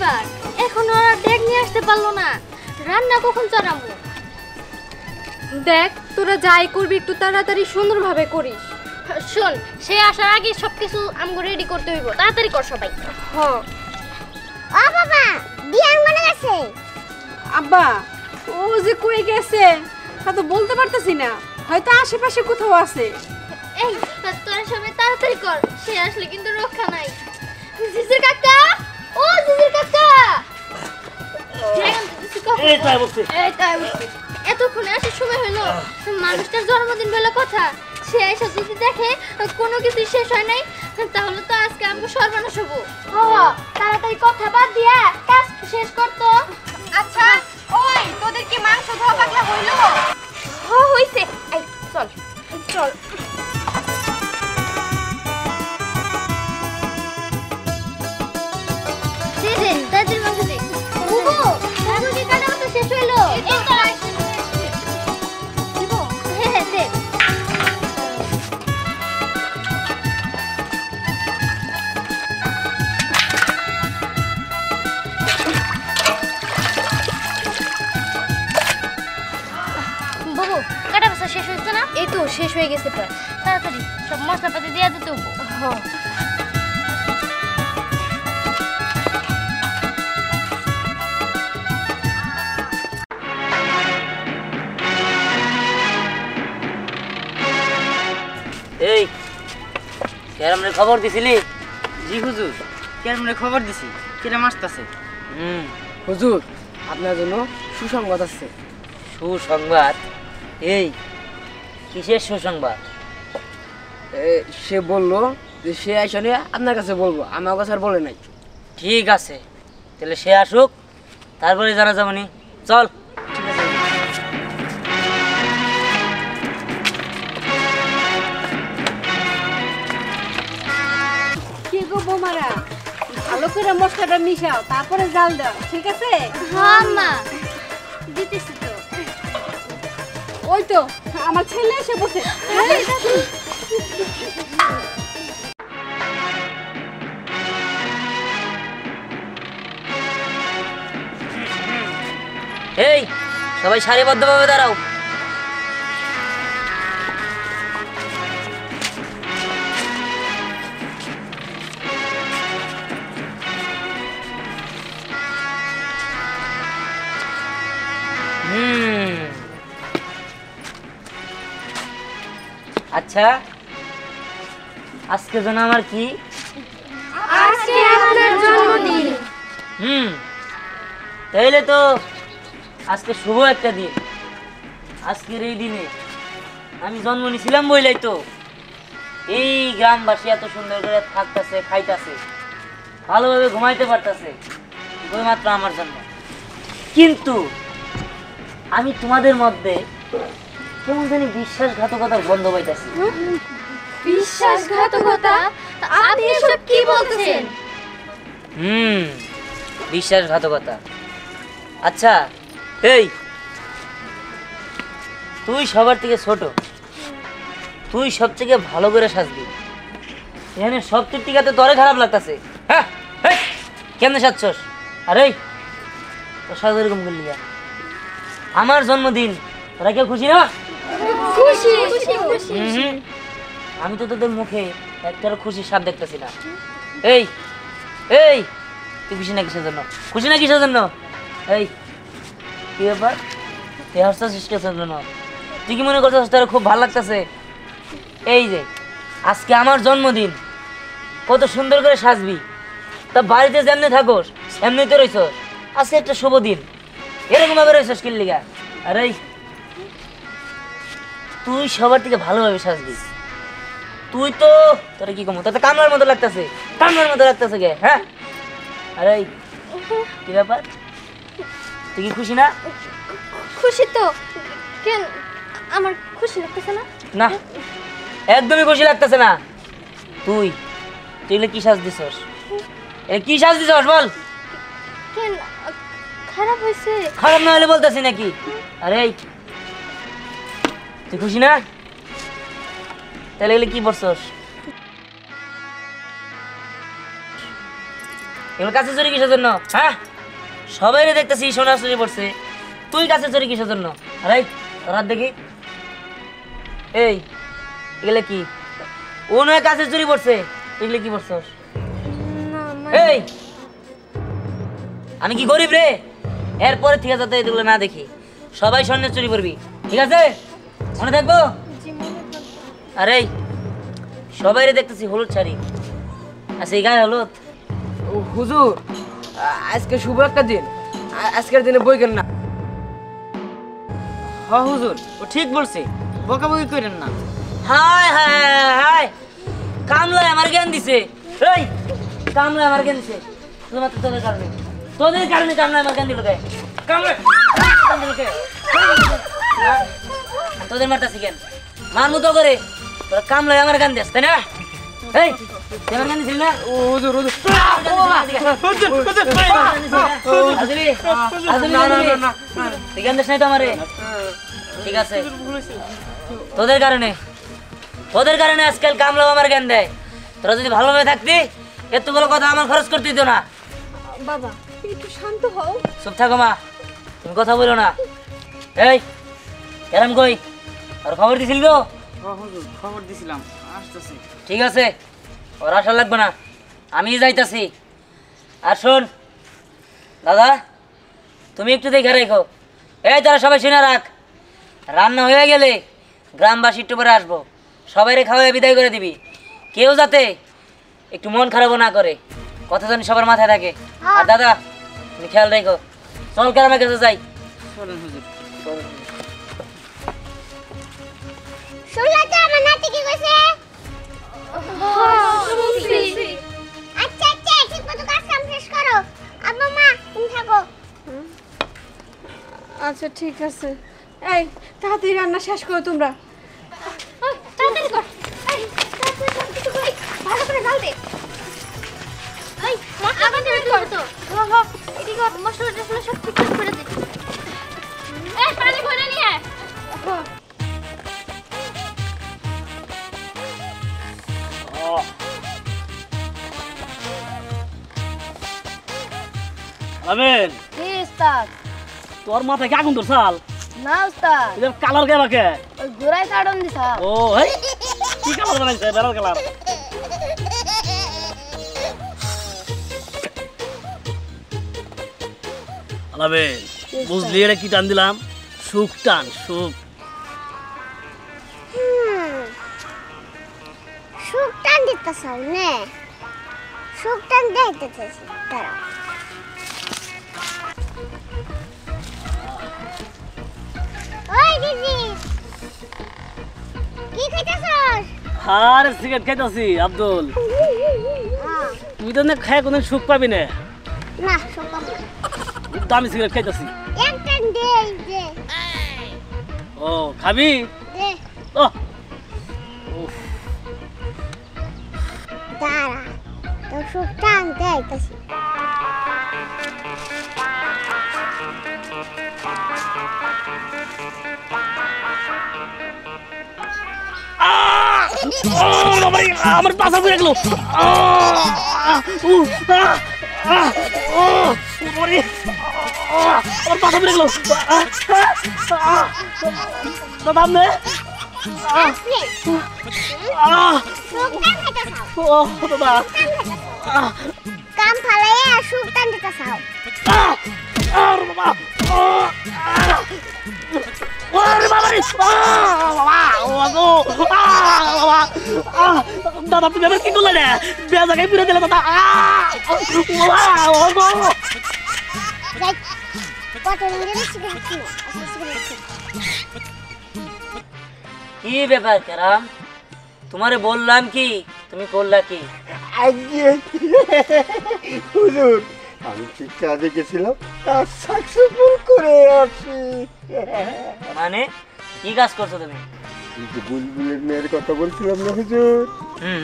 অন্ধকার, এখন ওরা ডেক নিয়ে আসতে পারলো না। রান্না কখন চড়াবো? দেখ তোরা যাই করবি একটু তাড়াতাড়ি সুন্দরভাবে করিস। শোন, সে আসার আগে সবকিছু আমগো রেডি করতে হইব, তাড়াতাড়ি কর সবাই। হ্যাঁ ও বাবা দিয়ান মনে গেছে। আব্বা ও যে কই গেছে তা তো বলতে পারতেছি না, হয়তো আশেপাশে কোথাও আছে। এই তোরা সবাই তাড়াতাড়ি কর, সে আসলে কিন্তু রক্ষা নাই। জিজির কাকা, ও জিজির কাকা, এই তাই বলছি। এতক্ষণে আসার সময় হলো। মানুষটার জন্মদিন বলে কথা, সে এসে যদি দেখে কোনো কিছু শেষ হয় নাই, তাহলে তো আজকে আমাকে সর্বনাশ হবো। তাড়াতাড়ি কথা বাদ দিয়া কাজ শেষ করতো। আচ্ছা ওই তোদের কি মাংস ধোয়া পাকলা হইলো? হইছে, এই চল চল। দে দে দাদির মাংস দে। বুবু দাদু কি কাটা মতো শেষ হইলো? এই তো দিব। হ্যাঁ দে। বাবু কাটা বাসা শেষ হয়েছে না? এই তো শেষ হয়ে গেছে প্রায়। তাড়াতাড়ি সব মশলাপাতি দিয়ে দিতে হবো। এই ক্যারামরে খবর দিছিলি? জি হুজুর, কেমনে খবর দিছি, কিরম আসতেছে? হুজুর আপনার জন্য সুসংবাদ আছে। সুসংবাদ? এই কিসের সুসংবাদ? সে বললো যে সে আইসা নিয়ে আপনার কাছে বলবো, আমার কাছে আর বলে নাই। ঠিক আছে, তাহলে সে আসুক, তারপরে জানা যাবনি। চল। কি গো বোমারা, ভালো করে মশলাটা মিশাও তারপরে জাল দাও, ঠিক আছে? হ্যাঁ মা, দিতেছি তো। ওই তো আমার ছেলে এসে বসে। এই সবাই সারিবদ্ধভাবে দাঁড়াও। আচ্ছা, আজকে যেন আমার কি? আজকে আপনার জন্মদিন। তাইলে তো আজকে শুভ একটা দিন। আজকের এই দিনে আমি জন্ম নিয়েছিলাম বইলাই তো এই গ্রামবাসী এত সুন্দর করে থাকতেছে, খাইতেছে, ভালোভাবে ঘুমাইতে পারতেছে, মাত্র আমার জন্য। কিন্তু আমি তোমাদের মধ্যে কেমন জানি বিশ্বাসঘাতকতার গন্ধ পাইতেছি। বিশ্বাসঘাতকতা? আপনি এসব কি বলতেছেন? বিশ্বাসঘাতকতা। আচ্ছা এই তুই সবার থেকে ছোট, তুই সবথেকে ভালো করে সাজবি। এখানে সবচেয়ে টিকাতে তোরে খারাপ লাগতেছে। হ্যাঁ কেমনে সাজছস? আরে তোর সাজ এরকম করলি? আমার জন্মদিন, তোরা কেউ খুশি না? খুশি খুশি খুশি। আমি তো তোদের মুখে একটার খুশি সাপ দেখতেছি না। এই এই তুই খুশি না কিসের জন্য? খুশি না কিসের জন্য? এই কি ব্যাপার, তুই হাসছিস কিসের জন্য? তুই কি মনে করছিস তোর খুব ভালো লাগতেছে? এই যে আজকে আমার জন্মদিন, কত সুন্দর করে সাজবি, তা বাড়িতে যেমনি থাকোস এমনি তো রইছস। আজকে একটা শুভ দিন, এরকম ভাবে রইছস কি লিগা? আরে তুই সবার থেকে ভালোভাবে সাজবি। তুই তো তোরা কি কম, তোর তো কামলার মতো লাগতেছে, কামলার মতো লাগতেছে গে। হ্যাঁ আরে কি ব্যাপার, তুই কি খুশি না? খুশি তো। কেন আমার খুশি লাগতেছে না? না একদমই খুশি লাগতেছে না। তুই তুই কি সাজ দিছস? কি সাজ দিছস বল? কেন খারাপ হয়েছে? খারাপ না হলে বলতেছি নাকি? আরে তুই খুশি না? তাহলে কি পড়ছস? এগুলো কাছে চুরি কিসের জন্য? হ্যাঁ, সবাই দেখতেছি সোনা চুরি পড়ছে, তুই কাছে চুরি কিসের জন্য? আরে রাত দেখি, এই এগুলো কি? ও নয় কাছে চুরি পড়ছে, এগুলো কি পড়ছস? এই আমি কি গরিব রে? এরপরে ঠিক আছে, যাতে এগুলো না দেখি। সবাই স্বর্ণের চুরি করবি, ঠিক আছে? মনে থাকবো। আরে সবাই দেখতেছি হলুদ শাড়ি, আচ্ছা এই গায়ে হলুদ। হুজুর আজকে শুভ একটা দিন, আজকের দিনে বই কেন না। হ হুজুর, ও ঠিক বলছে, বকাবকি করেন না। হায় হায় হায়, কামলায় আমার জ্ঞান দিছে। এই কামলায় আমার জ্ঞান দিছে শুধুমাত্র তোদের কারণে। তোদের কারণে কামলায় আমার জ্ঞান দিল কে? কামলায় জ্ঞান দিল কে? হ্যাঁ? তোদের মারতাছি কেন? মারমু তো করে, তোরা কামলায় আমার জ্ঞান দিস, তাই না? এই তুই আমার জ্ঞান দিছিলি না? হুজুর হুজুর তুই জ্ঞান দিস নাই তো আমারে? ঠিক আছে, তোদের কারণে আজকাল কামলাও আমার জ্ঞান দেয়। তোরা যদি ভালোভাবে থাকতি এতগুলো কথা আমার খরচ করতে দিত না। বাবা একটু শান্ত হও। চুপ থাকো মা, তুমি কথা বলো না। এই কেরাম কই? আর খবর দিছিল তো? হুজুর খবর দিছিলাম, আসতেছি। ঠিক আছে, ওর আশা লাগবে না, আমি যাইতাছি। আর শোন দাদা, তুমি একটু দেখে রেখো। এই তারা সবাই শুনে রাখ, রান্না হয়ে গেলে গ্রামবাসী একটু পরে আসবো, সবাইরে খাওয়াই বিদায় করে দিবি। কেউ যাতে একটু মন খারাপও না করে, কথা জানি সবার মাথায় থাকে। আর দাদা তুমি খেয়াল রেখো। চল গ্রামের কাছে যাই। চলেন হুজুর। শুনলা তো আমার নাতি কি কইছে? আচ্ছা আচ্ছা ঠিক মতো কাজ কাম শেষ করো। আব্বা মা তুমি থাকো। আচ্ছা ঠিক আছে। এই তাড়াতাড়ি রান্না শেষ করো তোমরা। তাড়াতাড়ি কর। এই, কিছু কর। ভালো করে ঢাল দে। এই, মশলা রেডি কর তো। এদিকে মশলা টশলা সব ঠিকঠাক করে দে। এই, পানি ভরে নিয়ে আয়। আমেন, জি উস্তাদ। তোর মাথায় কি আগুন ধরছাল? না উস্তাদ, এদের কালার কে বাকে? ওই ঘোড়ায় কাটন দিছা। ও হেই, কি কালার বানাইছে? বেড়ার কালার। আমেন, বুঝলি এটা কি টান দিলাম? সুখ টান, সুখ। সুখ টান দিতেছাও নে। সুখ টান দিতেছিস তারা। ওই দিদি কি খাইতেছস? আর সিগারেট খাইতাছি আব্দুল। তুই তো না খায় কোনদিন সুখ পাবি না। না সুখ পাবো না। দামি সিগারেট খাইতাছি। একটা দে দে ও খাবি? দে ও দাঁড়া তো সুখ টান দিতেছি। আমার পাশা পড়ে গেল। আমার পাশা পড়ে গেল। দাদা আপনি সুখ টান খাইতেছাও। ও দাদা কাম ফালাইয়া সুখ টান দিতেছাও। আর বাবা ওরে বাবা রে বাবা ও গো বাবা দাদা তুমি আবার কি করলে রে বিয়া জায়গায় পুরো দিলে দাদা ও গো যাই কত রঙের সিগারেট কিনো আজকে সিগারেট কিনো। কি ব্যাপার কেরাম? তোমারে বললাম কি, তুমি করলা কি? আজকে হুজুর আমি ঠিক কাজে গেছিলাম, কাজ সাকসেসফুল করে আসি। মানে কি কাজ করছো তুমি? এই যে বুলবুলের মেয়ের কথা বলছিলাম না হুজুর, হুম,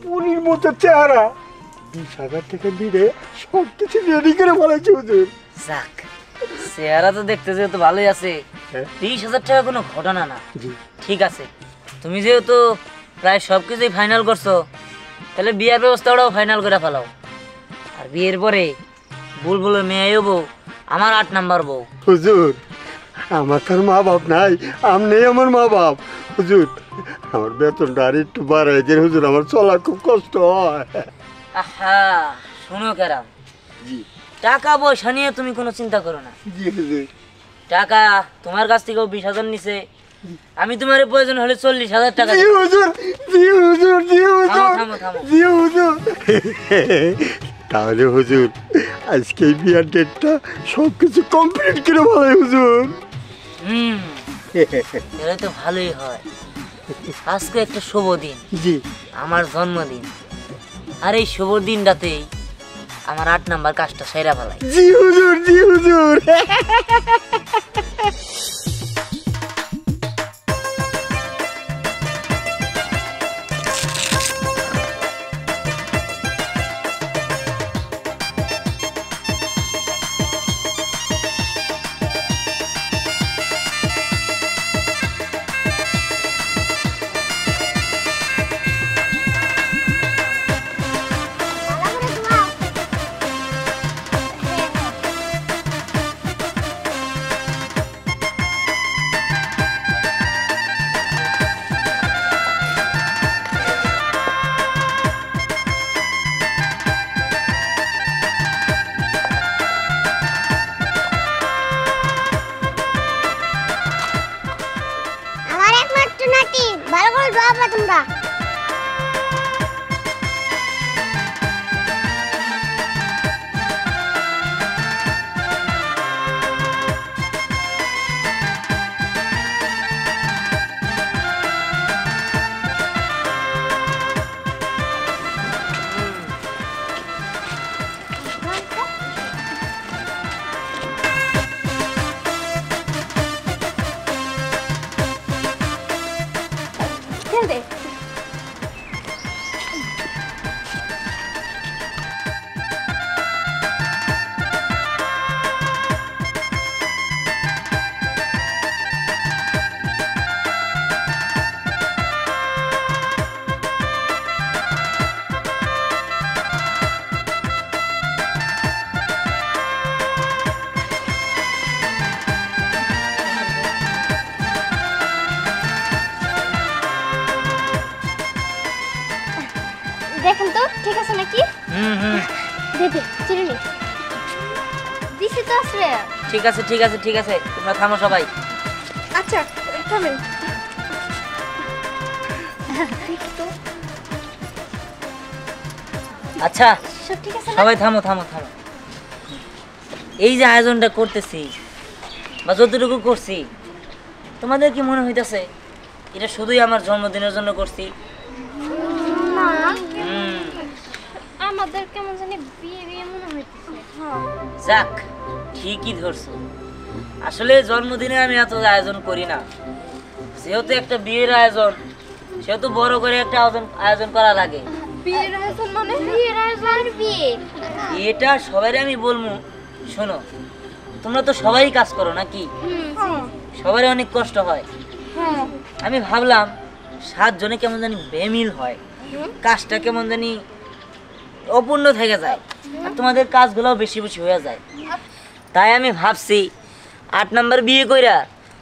পুরীর মতো চেহারা, 20,000 টাকা দিলে সব কিছু রেডি করে বলেছে হুজুর। যাক, চেহারা তো দেখতে যেহেতু ভালোই আছে, হ্যাঁ। 20,000 টাকা কোনো ঘটনা না। জি ঠিক আছে, তুমি যেহেতু প্রায় সব কিছুই ফাইনাল করছো, তাহলে বিয়ার ব্যবস্থাটাও ফাইনাল করে ফেলাও। আর বিয়ের পরে বুলবুলের মেয়ে বউ আমার 8 নাম্বার বউ। হুজুর আমার তার মা বাপ নাই, আমনি আমার মা বাপ। হুজুর আমার বেতনটা আর একটু বাড়াই দেন হুজুর, আমার চলা খুব কষ্ট হয়। আহা শোনো কেরাম, টাকা পয়সা নিয়ে তুমি কোনো চিন্তা করো না। জি হুজুর। টাকা তোমার কাছ থেকেও 20,000 নিছে, আমি তোমার প্রয়োজন হলে 40,000 টাকা জি হুজুর, জি হুজুর, জি হুজুর, থামো, থামো। জি হুজুর। তাহলে হুজুর আজকে এই বিয়ার ডেটটা সব কিছু কমপ্লিট করে ভালো হুজুর। তাহলে তো ভালোই হয়। আজকে একটা শুভ দিন, জি আমার জন্মদিন, আর এই শুভ দিনটাতেই আমার 8 নাম্বার কাজটা সেরা ফেলাই। জি হুজুর, জি হুজুর। ভালো করে ধোয়াও। আমার একমাত্র নাতি, ভালো করে ধোয়াবা তোমরা। খেল দে। দেখেন তো ঠিক আছে নাকি? দে দে চিনি নি। দিছি তো আসলে। ঠিক আছে ঠিক আছে ঠিক আছে, তোমরা থামো সবাই। আচ্ছা থামেন। আচ্ছা সব ঠিক আছে না? সবাই থামো থামো থামো। এই যে আয়োজনটা করতেছি বা যতটুকু করছি, তোমাদের কি মনে হইতাছে এটা শুধুই আমার জন্মদিনের জন্য করছি? না হুম, আমাদের কেমন জানি বিয়ে বিয়ে মনে হইতেছে। হ্যাঁ যাক ঠিকই ধরছো। আসলে জন্মদিনে আমি এত আয়োজন করি না, যেহেতু একটা বিয়ের আয়োজন সেহেতু বড় করে একটা আয়োজন করা লাগে। বিয়ের আয়োজন মানে? বিয়ের আয়োজন বিয়ে। এটা সবাই আমি বলবো। শোনো, তোমরা তো সবাই কাজ করো নাকি? সবারই অনেক কষ্ট হয়। হ্যাঁ আমি ভাবলাম 7 জনে কেমন জানি বেমিল হয়, কাজটা কেমন জানি অপূর্ণ থেকে যায়, আর তোমাদের কাজগুলোও বেশি বেশি হয়ে যায়। তাই আমি ভাবছি 8 নাম্বার বিয়ে কইরা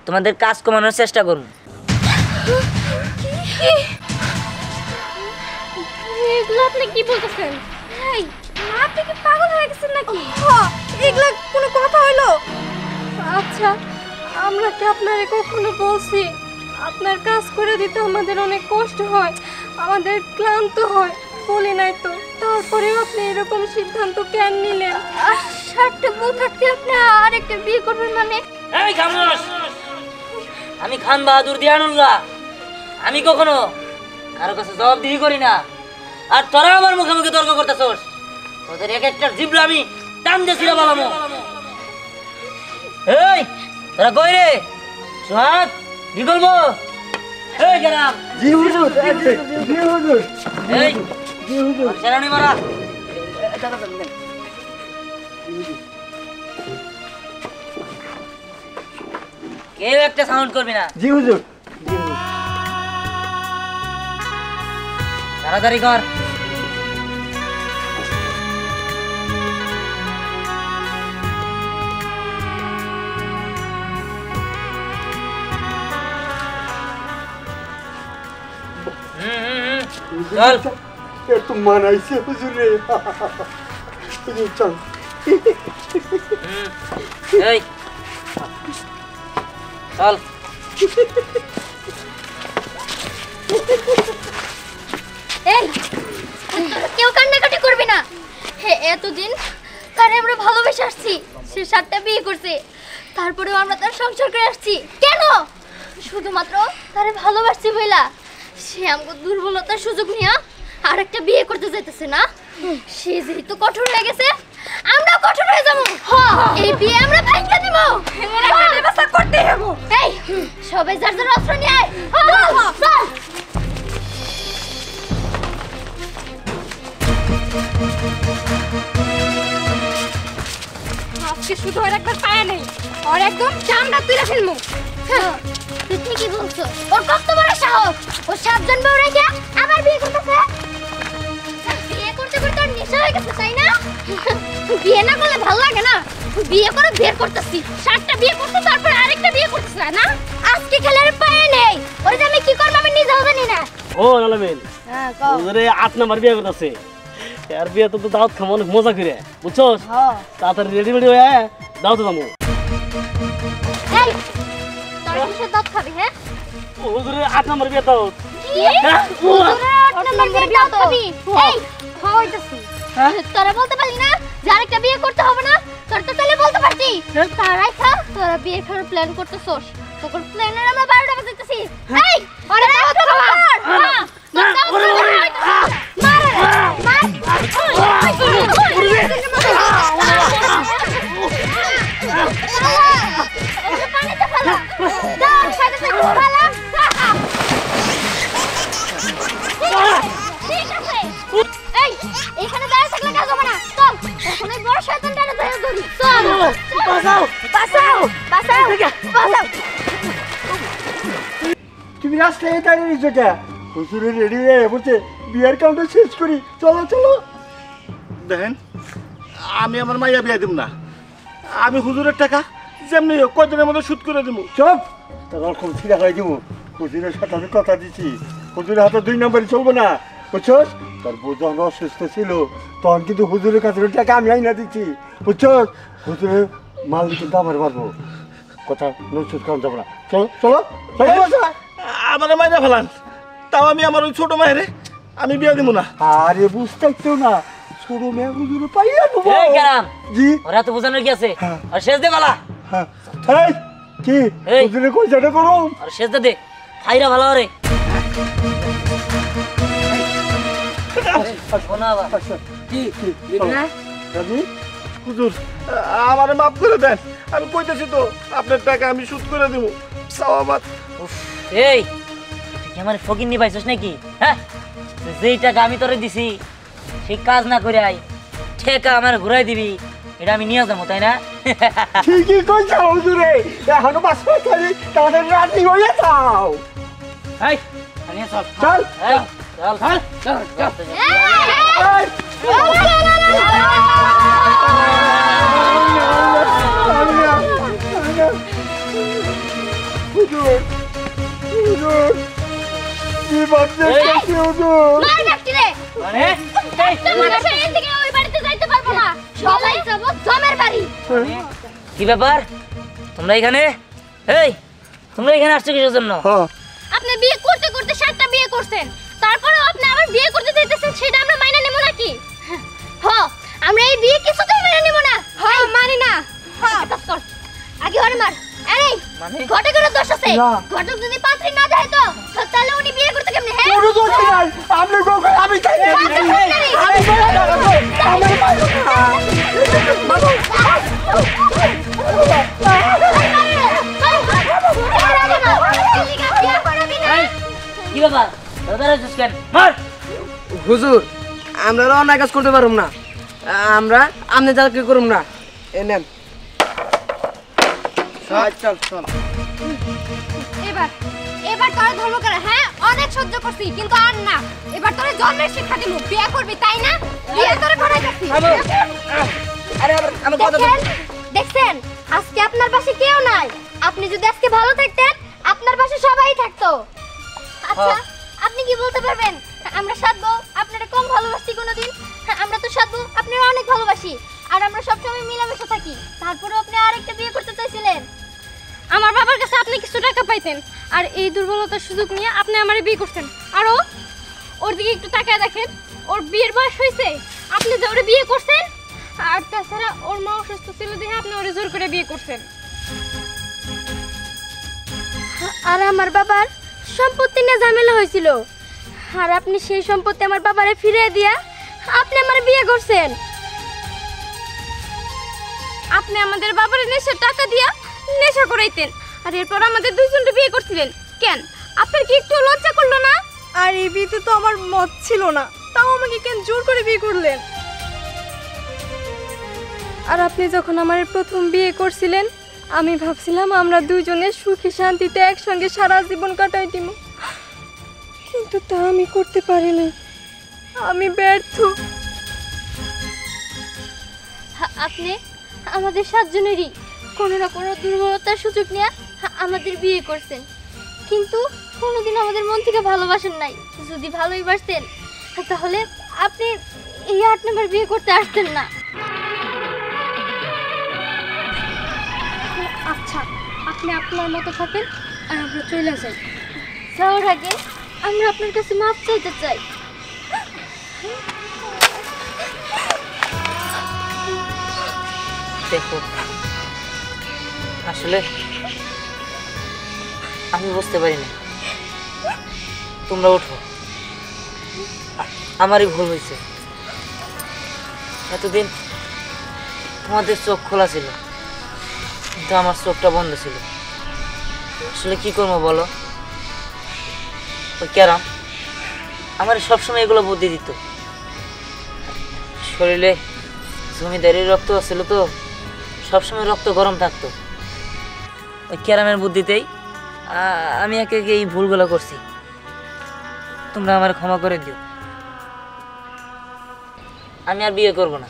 তোমাদের কাজ কমানোর চেষ্টা করুন। এগুলো আপনি কি বলতেছেন? এই আপনি কি পাগল হয়ে গেছেন নাকি? এগুলা কোনো কথা হলো? আচ্ছা আমরা কি আপনারে কখনো বলছি আপনার কাজ করে দিতে আমাদের অনেক কষ্ট হয়, আমাদের ক্লান্ত হয়? বলি নাই তো, তারপরেও আপনি এরকম সিদ্ধান্ত কেন নিলেন? 7টা বউ থাকতে আপনি আরেকটা বিয়ে করবেন মানে? এই খামোশ! আমি খান বাহাদুর দিয়ানুল্লাহ, আমি কখনো কারো কাছে জবাবদিহি করি না। আর তোরা আমার মুখে মুখে তর্ক করতেছস, তোদের এক একটা জিবলা আমি টান দিয়ে ছিড়া বালামো। এই তোরা কই রে? সোহাগ কি করবো? এই গেরাম জি হুজুর, জি হুজুর, এই জি হুজুর। সেরানি মারা। কেউ একটা সাউন্ড করবি না, জি হুজুর। তাড়াতাড়ি কর। চল। এত মানাইছে হুজুরে। হুজুর চল। এই চল। এই কেউ কান্নাকাটি করবি না। এতদিন তারে আমরা ভালোবেসে আসছি, সে 7টা বিয়ে করছে, তারপরেও আমরা তার সংসার করে আসছি কেন? শুধুমাত্র তারে ভালোবাসছি বইলা সে আমাকে দুর্বলতার সুযোগ নিয়ে আরেকটা বিয়ে করতে যাইতেছে না। সে যেহেতু কঠোর হয়ে গেছে, আমরাও কঠোর হয়ে যাবো। এই বিয়ে আমরা ভাঙিয়ে দিব, একটা ব্যবস্থা করতে হবে। এই সবাই যার যার অস্ত্র নিয়ে আয়। চল। আজকে শুধু ওর একবার পায়া নেই, ওর একদম চামড়া তুলে ফেলবো। তুই ঠিকই বলছো, ওর কত বড় সাহস! ও 7 জন বউ রেখে আবার বিয়ে করতেছে। বিয়ে করতে করতে ওর নেশা হয়ে গেছে, তাই না? বিয়ে না করলে ভালো লাগে না। বিয়ে করে বের করতেছি, 7টা বিয়ে করতে, তারপর আরেকটা বিয়ে করতেছে না। আজকে খেলার পায়ে নেই, ওরে যে আমি কি করব আমি নিজেও জানি না। ও নালামিন হুজুরে 8 নাম্বার বিয়ে করতেছে। আর বিয়ে তো দাওয়াত খামো অনেক মজা করে, বুঝছস? তাড়াতাড়ি রেডি রেডি হয়ে দাওয়াতে যাবো। এই তোর কিসের দাঁত খাবি? হ্যাঁ হুজুরে 8 নাম্বার বিয়ে দাও। কি তোরা 8 নম্বর বিয়ে খাবি? এই হইতাছি, তোরা বলতে পারলি না যে আরেকটা বিয়ে করতে হবে না? তোর তো তাহলে বলতে পারতি। তারাই খা, তোরা বিয়ে করার প্ল্যান করতেছস, তোর প্ল্যানের আমরা 12টা বাজাইতেছি। এই আরে দাওয়াত খাওয়া এখানে দাঁড়িয়ে থাকলে কাজ হবে না। চল, এখন ওই বড় শয়তানটারে ধরে ধরি। চল, বাঁচাও বাঁচাও বাঁচাও বাঁচাও। তুমি রাস্তায় দাঁড়িয়ে নিচ্ছ কে? হুজুরে রেডি হয়ে বলছে বিয়ের কাউন্টার শেষ করি, চলো চলো। দেখেন, আমি আমার মাইয়া বিয়া দিব না। আমি হুজুরের টাকা যেমনি হোক কয়দিনের মধ্যে শোধ করে দেবো। চপ, তোর রকম ছিঁড়া হয়ে দিব। হুজুরের সাথে আমি কথা দিচ্ছি, হুজুরের হাতে 2 নম্বরই চলবো না, বুঝছস? তোর বউ যখন অসুস্থ ছিল তখন কিন্তু হুজুরের কাছে টাকা আমি আইনা দিচ্ছি, বুঝছস? হুজুরের মাল কিন্তু আমার পারবো, কথা নসুদ কারণ যাবো না। চলো চলো চলো। আমার মাইয়া ফেলান, তাও আমি আমার ওই ছোট মায়েরে আমি বিয়া দিব না। আরে বুঝতে না, ছোট মেয়ে হুজুরে পাইয়া দেবো। এই কেরাম, জি ওরা তো বোঝানোর কি আছে? হ্যাঁ। আর শেষ দে বালা, হ্যাঁ। এই কি এই। হুজুরে কই যেটা করো? আর শেষ দে খাইরা ভালো রে। কি রাজি? হুজুর আমার মাফ করে দেন, আমি কইতেছি তো আপনার টাকা আমি শোধ করে দেবো। সাওয়াবাদ। এই তুই কি আমার ফকির নি পাইছস নাকি? হ্যাঁ, তুই যেই টাকা আমি তোরে দিছি সেই কাজ না করে আই ঠেকা আমার ঘুরাই দিবি, এটা আমি নিয়ে যাবো, তাই না? ঠিকই কইছো হুজুরে, এখনো বাসা খালি তাহলে রাজি হয়ে যাও। এই নিয়ে চল চল এই চল চল চল। হুজুর হুজুর কি বাচ্চা হুজুর? মার ডাকছি রে। মানে এই তোমরা সেই থেকে ওই বাড়িতে যাইতে পারবো না, সবাই যাব জমের বাড়ি। কি ব্যাপার তোমরা এখানে? এই তোমরা এখানে আসছো কিসের জন্য? হ্যাঁ আপনি বিয়ে করতে করতে 7টা বিয়ে করছেন, তারপরেও আপনি আবার বিয়ে করতে চাইতেছেন, সেটা আমরা মাইনা নেব নাকি? হ্যাঁ, আমরা এই বিয়ে কিছুতেই মেনে নেব না। হ্যাঁ মানি না। হ্যাঁ আগে ওরে মার। আরে মানে ঘটকের দোষ আছে, না। ঘটক যদি পাত্রী না দেয় তো তাহলে উনি বিয়ে করতে কেমনে? হ্যাঁ কোনো দোষ নাই, আপনি গোকে আমি চাই না। কি ব্যাপার দাদা রে কেন মার? হুজুর আমরা অন্যায় কাজ করতে পারুম না, আমরা আপনি চাকরি করুম না। এ নেন। চল চল। এবার এবার তোরা ধর্ম করে। হ্যাঁ অনেক সহ্য করছি, কিন্তু আর না। এবার তোরা জন্মের শিক্ষা দিব, বিয়ে করবি তাই না? বিয়ে তোরা করাইতাছি। আরে আমার কথা দেখেন দেখছেন, আজকে আপনার পাশে কেউ নাই। আপনি যদি আজকে ভালো থাকতেন আপনার পাশে সবাই থাকতো। আচ্ছা আপনি কি বলতে পারবেন আমরা সাত বউ আপনারা কম ভালোবাসি কোনোদিন? আমরা তো সাত বউ আপনারা অনেক ভালোবাসি, আর আমরা সবসময় মিলামেশা থাকি। তারপরেও আপনি আরেকটা বিয়ে করতে চাইছিলেন। আমার বাবার কাছে আপনি কিছু টাকা পাইতেন, আর এই দুর্বলতার সুযোগ নিয়ে আপনি আমারে বিয়ে করছেন। আর ওর দিকে একটু তাকায় দেখেন, ওর বিয়ের বয়স হয়েছে, আপনি যে ওরে বিয়ে করছেন। আর তাছাড়া ওর মা অসুস্থ ছিল দেখে আপনি ওরে জোর করে বিয়ে করছেন। আর আমার বাবার সম্পত্তি নিয়ে ঝামেলা হয়েছিল, আর আপনি সেই সম্পত্তি আমার বাবারে ফিরিয়ে দিয়া আপনি আমার বিয়ে করছেন। আপনি আমাদের বাবার নেশার টাকা দিয়া নেশা করাইতেন, আর এরপর আমাদের দুইজনকে বিয়ে করছিলেন। কেন আপনার কি একটু লজ্জা করলো না? আর এই বিয়েতে তো আমার মত ছিল না, তাও আমাকে কেন জোর করে বিয়ে করলেন? আর আপনি যখন আমার প্রথম বিয়ে করছিলেন, আমি ভাবছিলাম আমরা দুইজনে সুখে শান্তিতে একসঙ্গে সারা জীবন কাটাই দিব, কিন্তু তা আমি করতে পারিনি। আমি ব্যর্থ। আপনি আমাদের সাতজনেরই কোনো না কোনো দুর্বলতার সুযোগ নিয়ে আমাদের বিয়ে করছেন, কিন্তু কোনোদিন আমাদের মন থেকে ভালোবাসেন নাই। যদি ভালোই বাসতেন তাহলে আপনি এই 8 নম্বর বিয়ে করতে আসতেন না। আচ্ছা, আপনি আপনার মতো থাকেন আর আমরা চলে যাই। যাওয়ার আগে আমরা আপনার কাছে মাপ চাইতে চাই। দেখো, আসলে আমি বুঝতে পারি না। তোমরা ওঠো, আমারই ভুল হয়েছে। এতদিন তোমাদের চোখ খোলা ছিল, কিন্তু আমার চোখটা বন্ধ ছিল। আসলে কি করবো বলো? ওই ক্যারাম আমার সবসময় এগুলো বুদ্ধি দিত। শরীরে জমিদারির রক্ত ছিল তো, সবসময় রক্ত গরম থাকতো। ওই ক্যারামের বুদ্ধিতেই আমি একে একে এই ভুলগুলো করছি। তোমরা আমার ক্ষমা করে দিও। আমি আর বিয়ে করব না,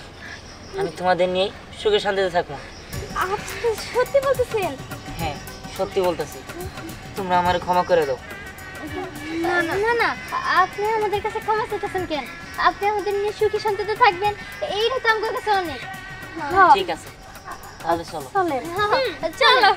আমি তোমাদের নিয়েই সুখে শান্তিতে থাকবো। আপনি সত্যি বলতেছেন? হ্যাঁ, সত্যি বলতেছি। তোমরা আমার ক্ষমা করে দাও। না না না না, আপনি আমাদের কাছে ক্ষমা চাইতেছেন কেন? আপনি আমাদের নিয়ে সুখী শান্তিতে থাকবেন, এইটা তো আমার কাছে অনেক। ঠিক আছে, তাহলে চলো। চলেন, চলো।